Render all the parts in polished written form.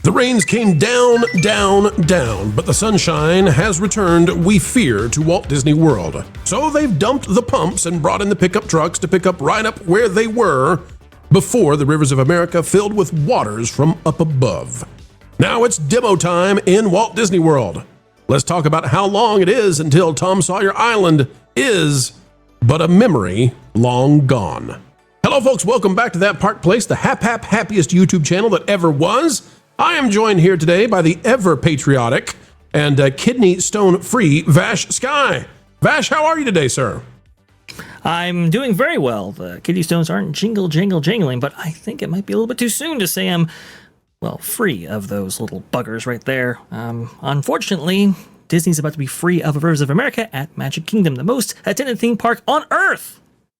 The rains came down, down, down, but the sunshine has returned, we fear, to Walt Disney World. So they've dumped the pumps and brought in the pickup trucks to pick up right up where they were before the rivers of America filled with waters from up above. Now it's demo time in Walt Disney World. Let's talk about how long it is until Tom Sawyer Island is but a memory long gone. Hello folks, welcome back to That Park Place, the happiest YouTube channel that ever was. I am joined here today by the ever-patriotic and kidney stone-free Vash Sky. Vash, how are you today, sir? I'm doing very well. The kidney stones aren't jingling, but I think it might be a little bit too soon to say I'm, well, free of those little buggers right there. Unfortunately, Disney's about to be free of Rivers of America at Magic Kingdom, the most attended theme park on Earth.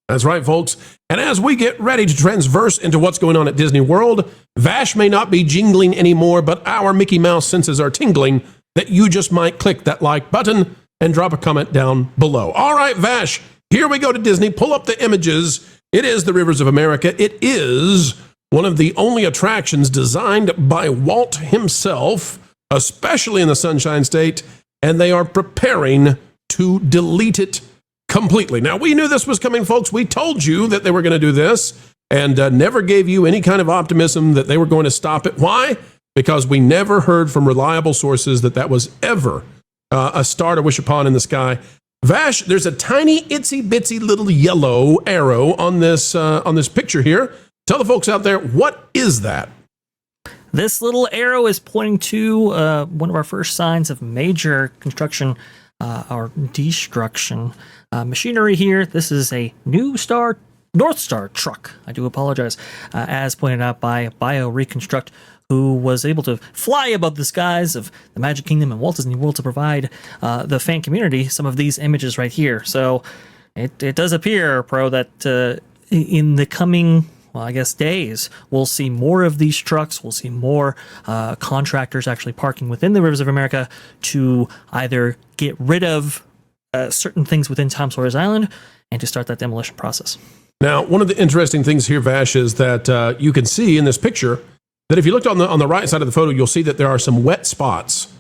That's right, folks. And as we get ready to transverse into what's going on at Disney World, Vash may not be jingling anymore, but our Mickey Mouse senses are tingling that you just might click that like button and drop a comment down below. All right, Vash, here we go to Disney. Pull up the images. It is the Rivers of America. It is one of the only attractions designed by Walt himself, especially in the Sunshine State, and they are preparing to delete it completely. Now, we knew this was coming, folks. We told you that they were going to do this and never gave you any kind of optimism that they were going to stop it. Why? Because we never heard from reliable sources that that was ever a star to wish upon in the sky. Vash, there's a tiny itsy bitsy little yellow arrow on this picture here. Tell the folks out there, what is that? This little arrow is pointing to one of our first signs of major construction or destruction machinery here. This is a North Star truck. I do apologize. As pointed out by BioReconstruct, who was able to fly above the skies of the Magic Kingdom and Walt Disney World to provide the fan community some of these images right here. So it does appear, Pro, that in the coming, well, I guess days, we'll see more of these trucks. We'll see more contractors actually parking within the Rivers of America to either get rid of certain things within Tom Sawyer's Island and to start that demolition process. Now, one of the interesting things here, Vash, is that you can see in this picture that if you looked on the right side of the photo, you'll see that there are some wet spots,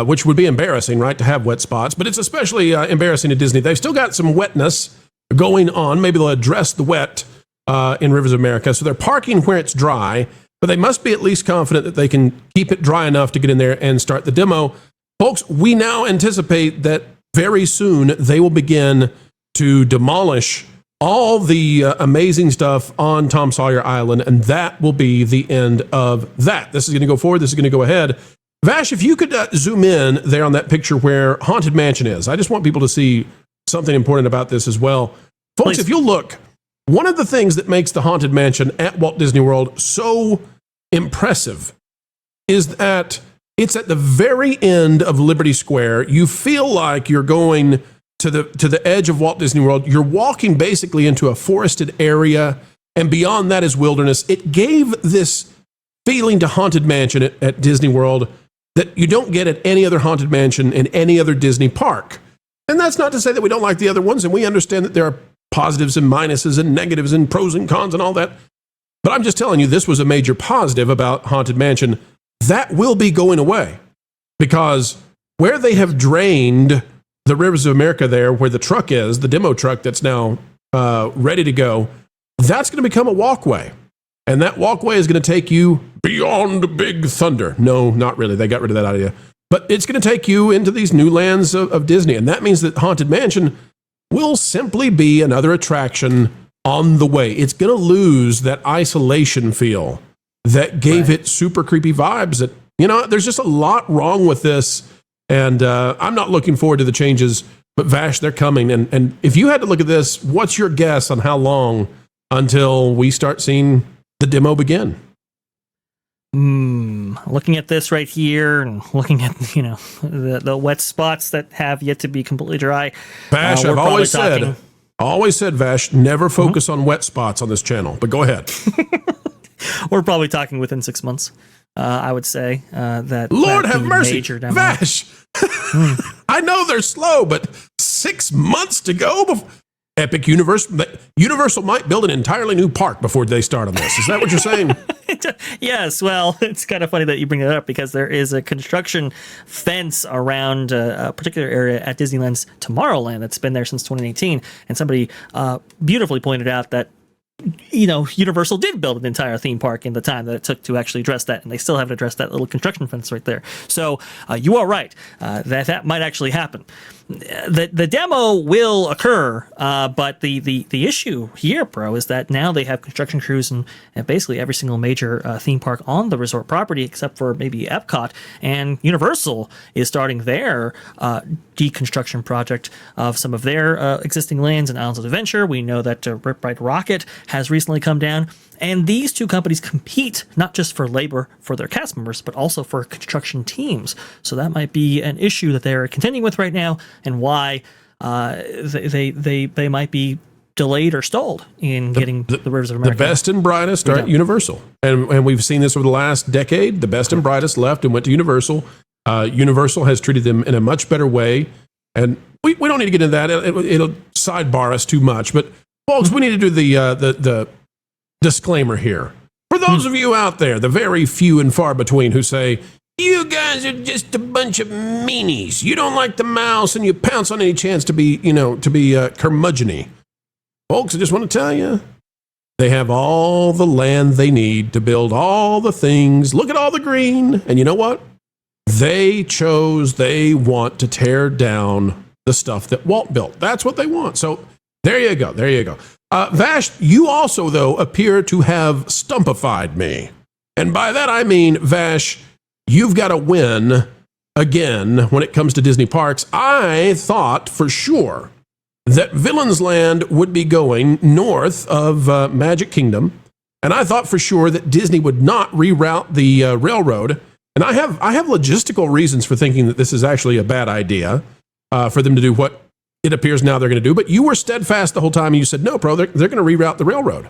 which would be embarrassing, right, to have wet spots. But it's especially embarrassing to Disney. They've still got some wetness going on. Maybe they'll address the wet in Rivers of America. So they're parking where it's dry, but they must be at least confident that they can keep it dry enough to get in there and start the demo. Folks, we now anticipate that very soon they will begin to demolish all the amazing stuff on Tom Sawyer Island, and that will be the end of that. This is going to go forward. This is going to go ahead. Vash, if you could zoom in there on that picture where Haunted Mansion is. I just want people to see something important about this as well. Folks, Please. If you look, one of the things that makes the Haunted Mansion at Walt Disney World so impressive is that it's at the very end of Liberty Square. You feel like you're going to the edge of Walt Disney World. You're walking basically into a forested area, and beyond that is wilderness. It gave this feeling to Haunted Mansion at Disney World that you don't get at any other Haunted Mansion in any other Disney park. And that's not to say that we don't like the other ones, and we understand that there are positives and minuses and negatives and pros and cons and all that. But I'm just telling you, this was a major positive about Haunted Mansion. That will be going away because where they have drained the Rivers of America there, where the truck is, the demo truck that's now ready to go, that's going to become a walkway. And that walkway is going to take you beyond Big Thunder. No, not really. They got rid of that idea. But it's going to take you into these new lands of Disney. And that means that Haunted Mansion will simply be another attraction on the way. It's going to lose that isolation feel that gave it super creepy vibes. That, you know, there's just a lot wrong with this. And I'm not looking forward to the changes, but Vash, they're coming. And if you had to look at this, what's your guess on how long until we start seeing the demo begin? Looking at this right here and looking at, the wet spots that have yet to be completely dry. Vash, I've always said, Vash, never focus on wet spots on this channel, but go ahead. We're probably talking within 6 months, I would say. That Lord have mercy, Vash. I know they're slow, but 6 months to go. Epic Universal might build an entirely new park before they start on this. Is that what you're saying? Yes. Well, it's kind of funny that you bring that up because there is a construction fence around a particular area at Disneyland's Tomorrowland that's been there since 2018. And somebody beautifully pointed out that, Universal did build an entire theme park in the time that it took to actually address that, and they still haven't addressed that little construction fence right there. So you are right that might actually happen. The demo will occur, but the issue here, Pro, is that now they have construction crews in basically every single major theme park on the resort property, except for maybe Epcot, and Universal is starting their deconstruction project of some of their existing lands in Islands of Adventure. We know that Rip Ride Rocket has recently come down. And these two companies compete not just for labor for their cast members, but also for construction teams. So that might be an issue that they're contending with right now, and why they might be delayed or stalled in getting the Rivers of America. The best and brightest are at Universal. And we've seen this over the last decade. The best and brightest left and went to Universal. Universal has treated them in a much better way. And we don't need to get into that. It'll sidebar us too much. But, folks, we need to do the disclaimer here. For those of you out there, the very few and far between who say, you guys are just a bunch of meanies. You don't like the mouse and you pounce on any chance to be curmudgeon-y. Folks, I just want to tell you, they have all the land they need to build all the things. Look at all the green. And you know what? They want to tear down the stuff that Walt built. That's what they want. So there you go. Vash, you also, though, appear to have stumpified me. And by that I mean, Vash, you've got to win again when it comes to Disney parks. I thought for sure that Villains Land would be going north of Magic Kingdom. And I thought for sure that Disney would not reroute the railroad. And I have logistical reasons for thinking that this is actually a bad idea for them to do what it appears now they're going to do. But you were steadfast the whole time, and you said, no, Pro, they're going to reroute the railroad.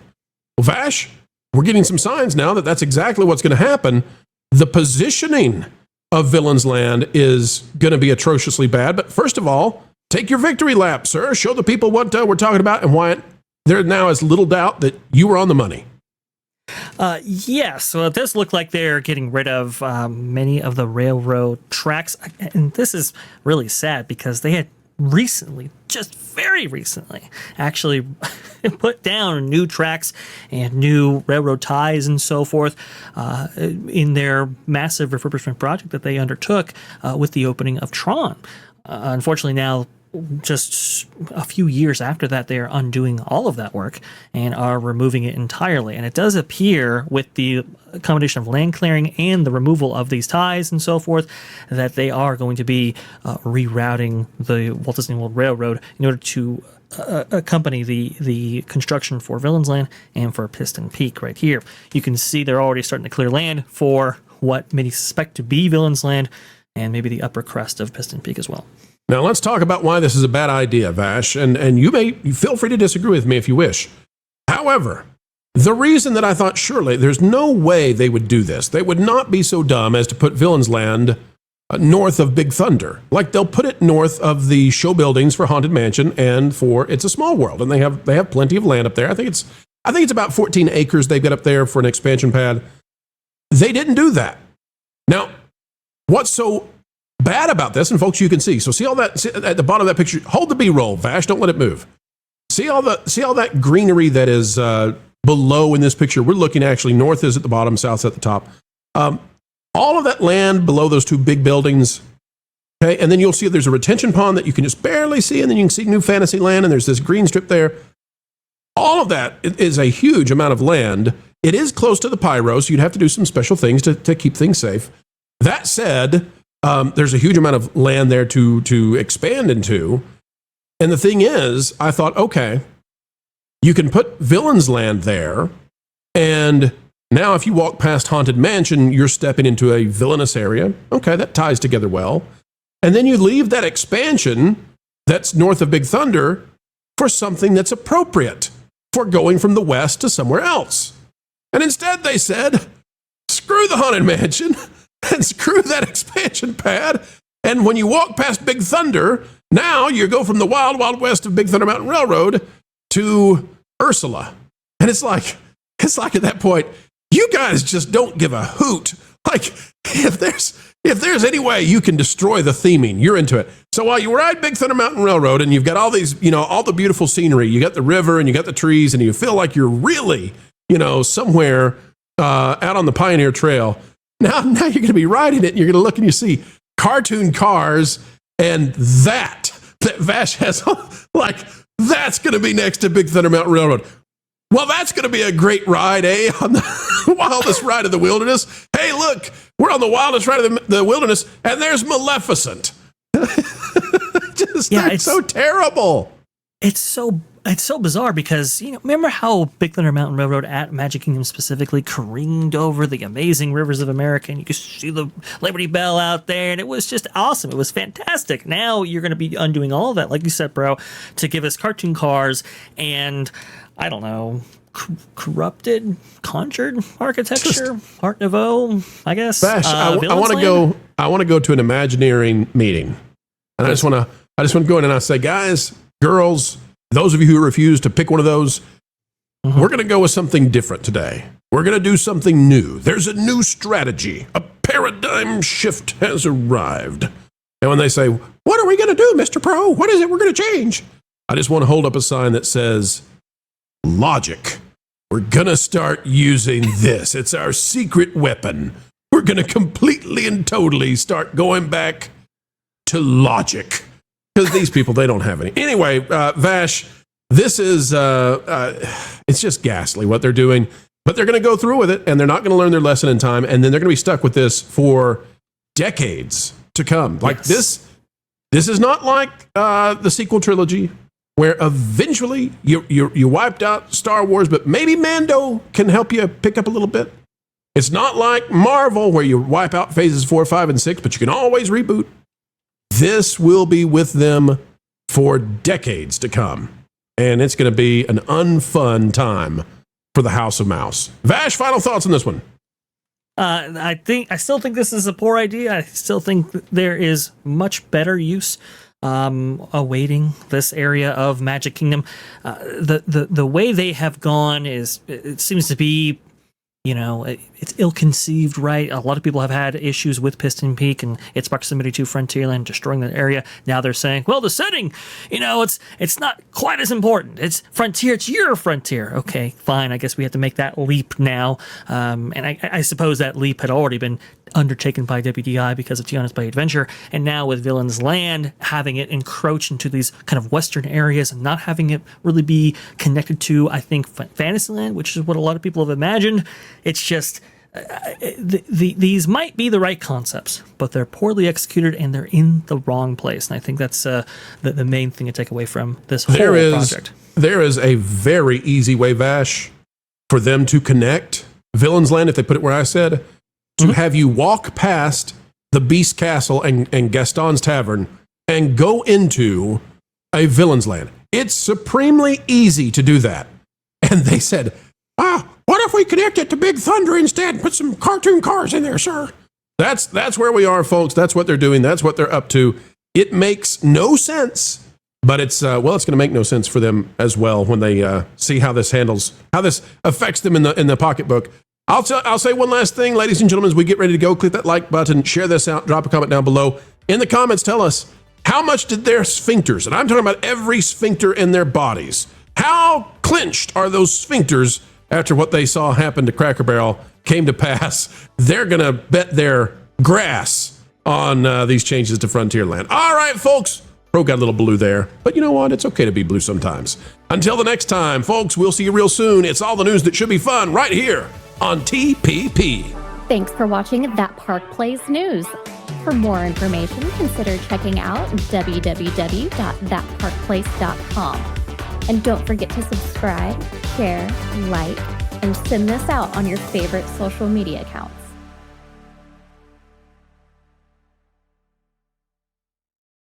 Well, Vash, we're getting some signs now that that's exactly what's going to happen. The positioning of Villains Land is going to be atrociously bad. But first of all, take your victory lap, sir. Show the people what we're talking about and why there now is little doubt that you were on the money. Yes, so it does look like they're getting rid of many of the railroad tracks. And this is really sad because they had just very recently, actually put down new tracks and new railroad ties and so forth in their massive refurbishment project that they undertook with the opening of Tron. Unfortunately, now, just a few years after that, they are undoing all of that work and are removing it entirely. And it does appear, with the combination of land clearing and the removal of these ties and so forth, that they are going to be rerouting the Walt Disney World Railroad in order to accompany the construction for Villains Land and for Piston Peak right here. You can see they're already starting to clear land for what many suspect to be Villains Land and maybe the upper crest of Piston Peak as well. Now, let's talk about why this is a bad idea, Vash, and you feel free to disagree with me if you wish. However, the reason that I thought surely there's no way they would do this, they would not be so dumb as to put Villains Land north of Big Thunder. Like, they'll put it north of the show buildings for Haunted Mansion and for It's a Small World, and they have plenty of land up there. I think it's about 14 acres they've got up there for an expansion pad. They didn't do that. Now, what's so bad about this, and folks, you can see all that at the bottom of that picture. Hold the B-roll, Vash, don't let it move. See all that greenery that is below in this picture. We're looking actually north is at the bottom, south's at the top. All of that land below those two big buildings. Okay, and then you'll see there's a retention pond that you can just barely see, and then you can see New Fantasyland, and there's this green strip there. All of that is a huge amount of land. It is close to the Pyro, so you'd have to do some special things to keep things safe. That said, there's a huge amount of land there to expand into. And the thing is, I thought, okay, you can put Villains Land there, and now if you walk past Haunted Mansion, you're stepping into a villainous area. Okay, that ties together well. And then you leave that expansion that's north of Big Thunder for something that's appropriate for going from the west to somewhere else. And instead they said, screw the Haunted Mansion and screw that expansion pad. And when you walk past Big Thunder, Now you go from the wild, wild west of Big Thunder Mountain Railroad to Ursula. And it's like at that point, you guys just don't give a hoot. Like, if there's any way you can destroy the theming, you're into it. So while you ride Big Thunder Mountain Railroad and you've got all these, all the beautiful scenery, you got the river and you got the trees and you feel like you're really, somewhere out on the Pioneer Trail. Now you're going to be riding it and you're going to look and you see cartoon cars and that Vash has, like, that's going to be next to Big Thunder Mountain Railroad. Well, that's going to be a great ride, on the wildest ride of the wilderness. Hey, look, we're on the wildest ride of the wilderness, and there's Maleficent. It's so terrible. It's so bizarre because, remember how Big Thunder Mountain Railroad at Magic Kingdom specifically careened over the amazing rivers of America, and you could see the Liberty Bell out there, and it was just awesome. It was fantastic. Now you're going to be undoing all of that, like you said, bro, to give us cartoon cars and, I don't know, corrupted, conjured architecture, Art Nouveau, I guess. Bash, I want to go to an Imagineering meeting, and I just want to go in and I say, guys, girls, those of you who refuse to pick one of those, we're going to go with something different today. We're going to do something new. There's a new strategy. A paradigm shift has arrived. And when they say, what are we going to do, Mr. Pro? What is it we're going to change? I just want to hold up a sign that says, logic. We're going to start using this. It's our secret weapon. We're going to completely and totally start going back to logic. Because these people, they don't have any. Anyway, Vash, this is, it's just ghastly what they're doing. But they're going to go through with it, and they're not going to learn their lesson in time, and then they're going to be stuck with this for decades to come. Like this is not like the sequel trilogy, where eventually you wiped out Star Wars, but maybe Mando can help you pick up a little bit. It's not like Marvel, where you wipe out phases 4, 5, and 6, but you can always reboot. This will be with them for decades to come, and it's going to be an unfun time for the House of Mouse. Vash, final thoughts on this one? I still think this is a poor idea. I still think there is much better use awaiting this area of Magic Kingdom. The way they have gone it seems to be, it's ill-conceived, right? A lot of people have had issues with Piston Peak and its proximity to Frontierland, destroying that area. Now they're saying, well, the setting, it's not quite as important. It's Frontier, it's your Frontier. Okay, fine. I guess we have to make that leap now. And I suppose that leap had already been undertaken by WDI because of Tiana's Bay Adventure. And now with Villain's Land, having it encroach into these kind of western areas and not having it really be connected to, I think, Fantasyland, which is what a lot of people have imagined. It's just, these might be the right concepts, but they're poorly executed and they're in the wrong place. And I think that's the main thing to take away from this whole project. There is a very easy way, Vash, for them to connect Villain's Land, if they put it where I said, to have you walk past the Beast Castle and Gaston's Tavern and go into a Villain's Land. It's supremely easy to do that. And they said, what if we connect it to Big Thunder instead and put some cartoon cars in there, sir? That's where we are, folks. That's what they're doing. That's what they're up to. It makes no sense, but it's going to make no sense for them as well when they see how this affects them in the pocketbook. I'll say one last thing, ladies and gentlemen, as we get ready to go. Click that like button, share this out, drop a comment down below. In the comments, tell us, how much did their sphincters, and I'm talking about every sphincter in their bodies, how clenched are those sphincters after what they saw happen to Cracker Barrel came to pass? They're going to bet their grass on these changes to Frontierland. All right, folks. Pro got a little blue there, but you know what? It's okay to be blue sometimes. Until the next time, folks, we'll see you real soon. It's all the news that should be fun right here on TPP. Thanks for watching That Park Plays News. For more information, consider checking out www.thatparkplace.com. And don't forget to subscribe, share, like, and send this out on your favorite social media accounts.